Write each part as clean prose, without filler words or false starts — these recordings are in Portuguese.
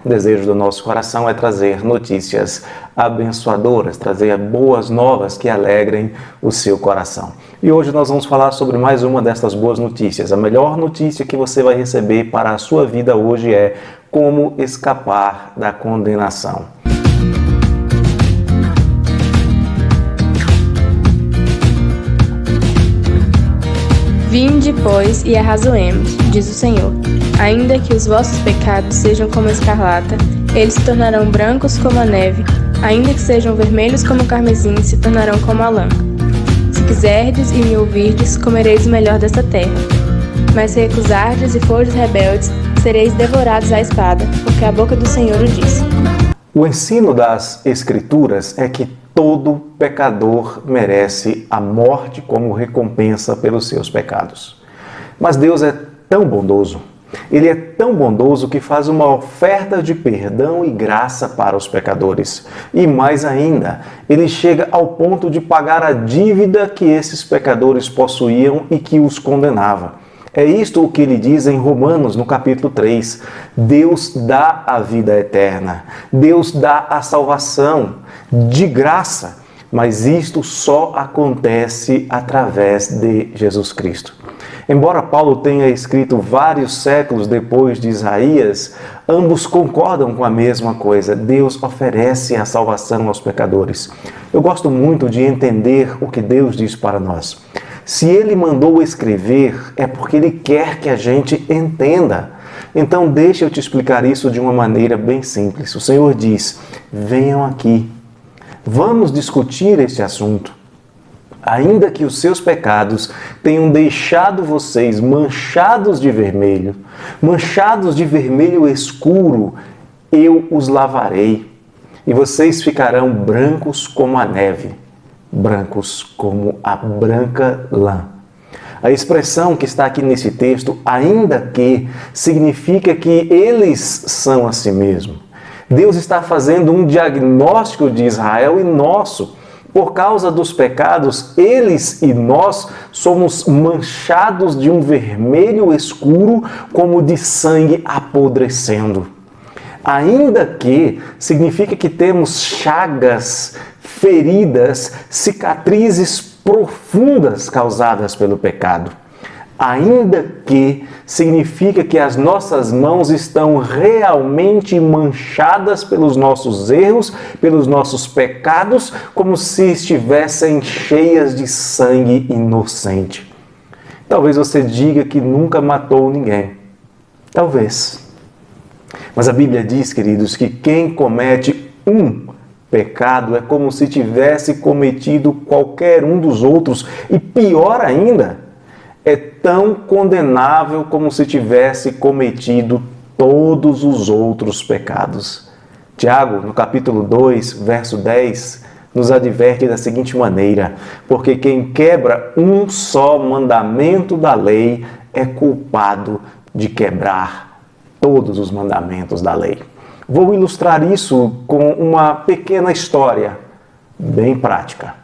O desejo do nosso coração é trazer notícias abençoadoras, trazer boas novas que alegrem o seu coração. E hoje nós vamos falar sobre mais uma dessas boas notícias. A melhor notícia que você vai receber para a sua vida hoje é como escapar da condenação. Vinde, pois, e arrazoemos, diz o Senhor. Ainda que os vossos pecados sejam como a escarlata, eles se tornarão brancos como a neve. Ainda que sejam vermelhos como o carmesim, se tornarão como a lã. Se quiserdes e me ouvirdes, comereis o melhor desta terra. Mas se recusardes e fordes rebeldes, sereis devorados à espada, porque a boca do Senhor o disse. O ensino das Escrituras é que todo pecador merece a morte como recompensa pelos seus pecados. Mas Deus é tão bondoso, Ele é tão bondoso que faz uma oferta de perdão e graça para os pecadores. E mais ainda, Ele chega ao ponto de pagar a dívida que esses pecadores possuíam e que os condenava. É isto o que ele diz em Romanos, no capítulo 3. Deus dá a vida eterna. Deus dá a salvação de graça. Mas isto só acontece através de Jesus Cristo. Embora Paulo tenha escrito vários séculos depois de Isaías, ambos concordam com a mesma coisa. Deus oferece a salvação aos pecadores. Eu gosto muito de entender o que Deus diz para nós. Se Ele mandou escrever, é porque Ele quer que a gente entenda. Então, deixa eu te explicar isso de uma maneira bem simples. O Senhor diz, venham aqui, vamos discutir este assunto. Ainda que os seus pecados tenham deixado vocês manchados de vermelho escuro, eu os lavarei, e vocês ficarão brancos como a neve. Brancos como a branca lã. A expressão que está aqui nesse texto, ainda que, significa que eles são a si mesmo. Deus está fazendo um diagnóstico de Israel e nosso. Por causa dos pecados, eles e nós somos manchados de um vermelho escuro como de sangue apodrecendo. Ainda que, significa que temos chagas, feridas, cicatrizes profundas causadas pelo pecado. Ainda que significa que as nossas mãos estão realmente manchadas pelos nossos erros, pelos nossos pecados, como se estivessem cheias de sangue inocente. Talvez você diga que nunca matou ninguém. Talvez. Mas a Bíblia diz, queridos, que quem comete um pecado é como se tivesse cometido qualquer um dos outros. E pior ainda, é tão condenável como se tivesse cometido todos os outros pecados. Tiago, no capítulo 2, verso 10, nos adverte da seguinte maneira: porque quem quebra um só mandamento da lei é culpado de quebrar todos os mandamentos da lei. Vou ilustrar isso com uma pequena história bem prática.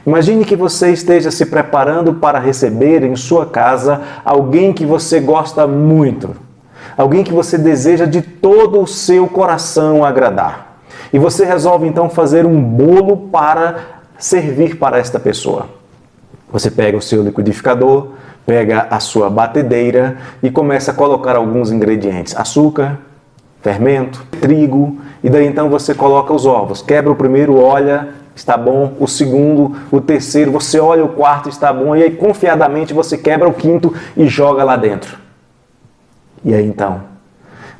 Imagine que você esteja se preparando para receber em sua casa alguém que você gosta muito, alguém que você deseja de todo o seu coração agradar. E você resolve então fazer um bolo para servir para esta pessoa. Você pega o seu liquidificador, pega a sua batedeira e começa a colocar alguns ingredientes: açúcar, fermento, trigo, e daí então você coloca os ovos. Quebra o primeiro, olha, está bom. O segundo, o terceiro, você olha o quarto, está bom. E aí confiadamente você quebra o quinto e joga lá dentro. E aí então,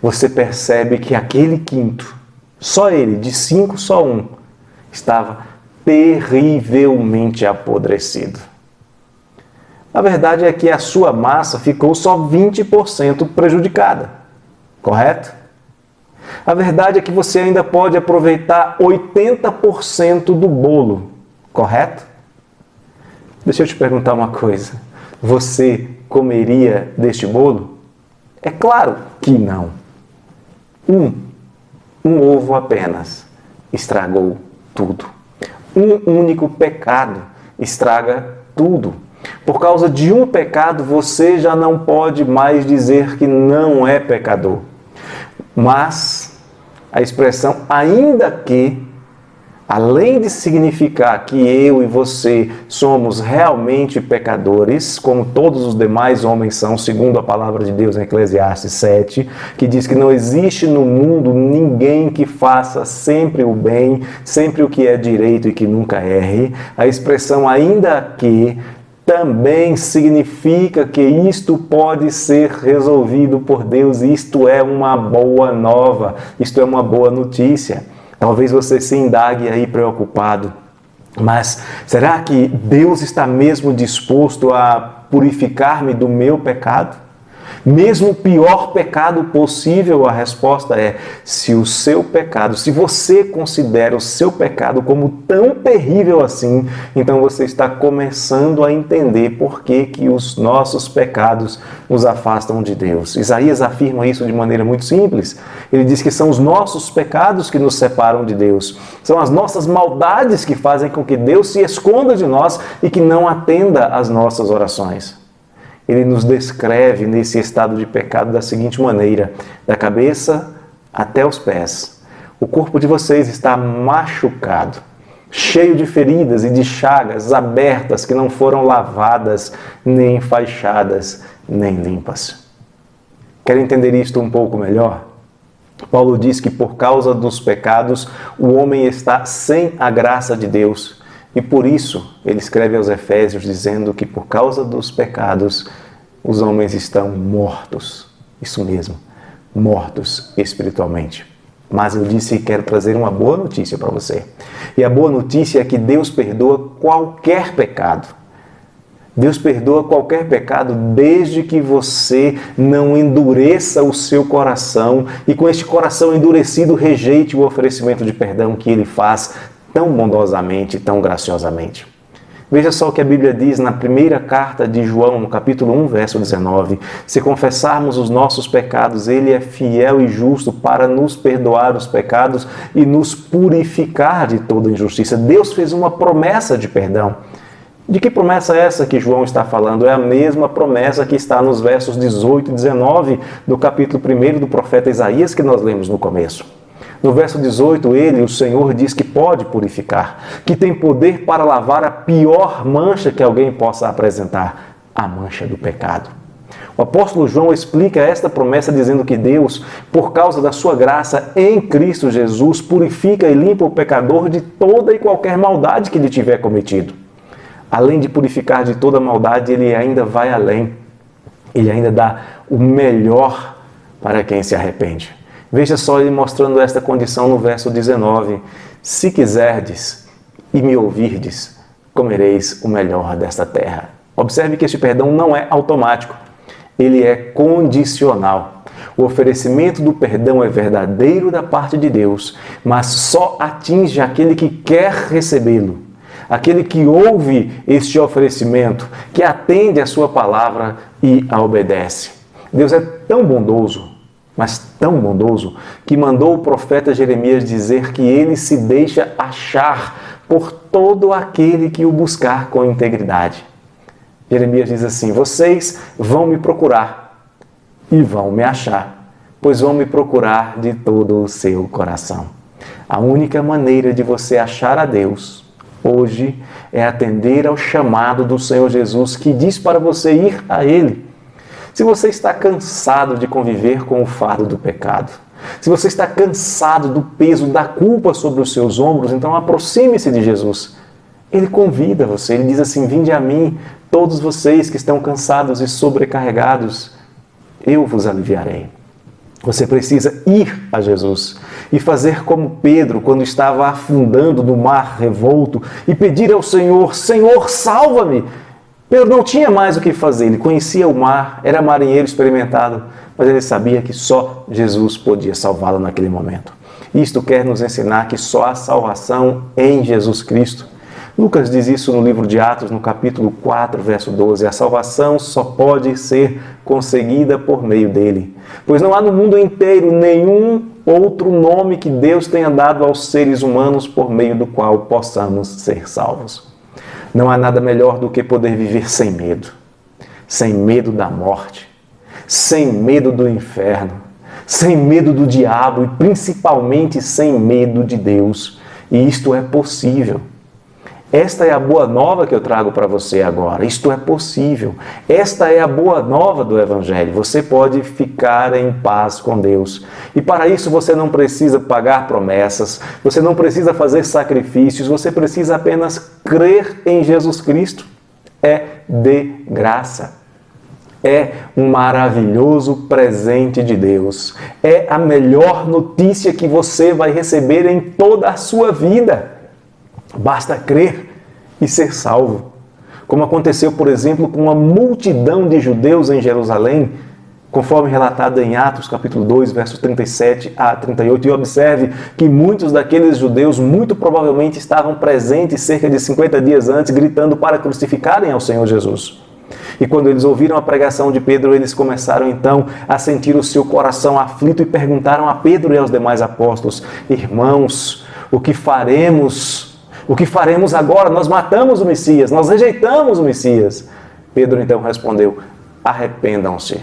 você percebe que aquele quinto, só ele, de 5 só um, estava terrivelmente apodrecido. A verdade é que a sua massa ficou só 20% prejudicada, correto? A verdade é que você ainda pode aproveitar 80% do bolo, correto? Deixa eu te perguntar uma coisa. Você comeria deste bolo? É claro que não. Um ovo apenas estragou tudo. Um único pecado estraga tudo. Por causa de um pecado, você já não pode mais dizer que não é pecador. Mas A expressão ainda que, além de significar que eu e você somos realmente pecadores, como todos os demais homens são, segundo a palavra de Deus em Eclesiastes 7, que diz que não existe no mundo ninguém que faça sempre o bem, sempre o que é direito e que nunca erre. A expressão ainda que também significa que isto pode ser resolvido por Deus, isto é uma boa nova, isto é uma boa notícia. Talvez você se indague aí preocupado, mas será que Deus está mesmo disposto a purificar-me do meu pecado? Mesmo o pior pecado possível, a resposta é: se o seu pecado, se você considera o seu pecado como tão terrível assim, então você está começando a entender por que os nossos pecados nos afastam de Deus. Isaías afirma isso de maneira muito simples. Ele diz que são os nossos pecados que nos separam de Deus. São as nossas maldades que fazem com que Deus se esconda de nós e que não atenda às nossas orações. Ele nos descreve nesse estado de pecado da seguinte maneira: da cabeça até os pés. O corpo de vocês está machucado, cheio de feridas e de chagas abertas que não foram lavadas, nem enfaixadas, nem limpas. Quer entender isto um pouco melhor? Paulo diz que por causa dos pecados o homem está sem a graça de Deus. E por isso, ele escreve aos Efésios dizendo que por causa dos pecados, os homens estão mortos. Isso mesmo, mortos espiritualmente. Mas eu disse que quero trazer uma boa notícia para você. E a boa notícia é que Deus perdoa qualquer pecado. Deus perdoa qualquer pecado desde que você não endureça o seu coração e com este coração endurecido rejeite o oferecimento de perdão que Ele faz tão bondosamente, tão graciosamente. Veja só o que a Bíblia diz na primeira carta de João, no capítulo 1, verso 19. Se confessarmos os nossos pecados, Ele é fiel e justo para nos perdoar os pecados e nos purificar de toda injustiça. Deus fez uma promessa de perdão. De que promessa é essa que João está falando? É a mesma promessa que está nos versos 18 e 19 do capítulo 1 do profeta Isaías que nós lemos no começo. No verso 18, ele, o Senhor, diz que pode purificar, que tem poder para lavar a pior mancha que alguém possa apresentar, a mancha do pecado. O apóstolo João explica esta promessa dizendo que Deus, por causa da sua graça em Cristo Jesus, purifica e limpa o pecador de toda e qualquer maldade que ele tiver cometido. Além de purificar de toda maldade, ele ainda vai além. Ele ainda dá o melhor para quem se arrepende. Veja só ele mostrando esta condição no verso 19. Se quiserdes e me ouvirdes, comereis o melhor desta terra. Observe que este perdão não é automático. Ele é condicional. O oferecimento do perdão é verdadeiro da parte de Deus, mas só atinge aquele que quer recebê-lo. Aquele que ouve este oferecimento, que atende a sua palavra e a obedece. Deus é tão bondoso, mas tão bondoso, que mandou o profeta Jeremias dizer que ele se deixa achar por todo aquele que o buscar com integridade. Jeremias diz assim: vocês vão me procurar e vão me achar, pois vão me procurar de todo o seu coração. A única maneira de você achar a Deus hoje é atender ao chamado do Senhor Jesus, que diz para você ir a Ele. Se você está cansado de conviver com o fardo do pecado, se você está cansado do peso da culpa sobre os seus ombros, então aproxime-se de Jesus. Ele convida você, ele diz assim: vinde a mim, todos vocês que estão cansados e sobrecarregados, eu vos aliviarei. Você precisa ir a Jesus e fazer como Pedro, quando estava afundando no mar revolto, e pedir ao Senhor: Senhor, salva-me! Pedro não tinha mais o que fazer, ele conhecia o mar, era marinheiro experimentado, mas ele sabia que só Jesus podia salvá-lo naquele momento. Isto quer nos ensinar que só há salvação em Jesus Cristo. Lucas diz isso no livro de Atos, no capítulo 4, verso 12. A salvação só pode ser conseguida por meio dele, pois não há no mundo inteiro nenhum outro nome que Deus tenha dado aos seres humanos por meio do qual possamos ser salvos. Não há nada melhor do que poder viver sem medo da morte, sem medo do inferno, sem medo do diabo e principalmente sem medo de Deus. E isto é possível. Esta é a boa nova que eu trago para você agora. Isto é possível. Esta é a boa nova do Evangelho. Você pode ficar em paz com Deus. E para isso você não precisa pagar promessas, você não precisa fazer sacrifícios, você precisa apenas crer em Jesus Cristo. É de graça. É um maravilhoso presente de Deus. É a melhor notícia que você vai receber em toda a sua vida. Basta crer e ser salvo. Como aconteceu, por exemplo, com uma multidão de judeus em Jerusalém, conforme relatado em Atos capítulo 2, versos 37 a 38. E observe que muitos daqueles judeus muito provavelmente estavam presentes cerca de 50 dias antes, gritando para crucificarem ao Senhor Jesus. E quando eles ouviram a pregação de Pedro, eles começaram então a sentir o seu coração aflito e perguntaram a Pedro e aos demais apóstolos: irmãos, o que faremos? O que faremos agora? Nós matamos o Messias, nós rejeitamos o Messias. Pedro então respondeu: arrependam-se.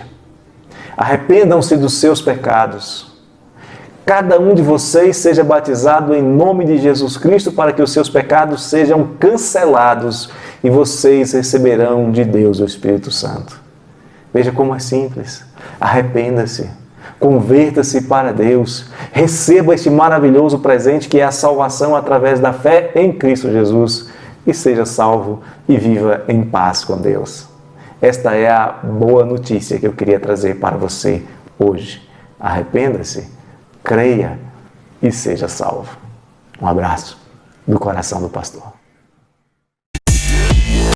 Arrependam-se dos seus pecados. Cada um de vocês seja batizado em nome de Jesus Cristo para que os seus pecados sejam cancelados e vocês receberão de Deus o Espírito Santo. Veja como é simples. Arrependa-se. Converta-se para Deus, receba este maravilhoso presente que é a salvação através da fé em Cristo Jesus e seja salvo e viva em paz com Deus. Esta é a boa notícia que eu queria trazer para você hoje. Arrependa-se, creia e seja salvo. Um abraço do coração do pastor.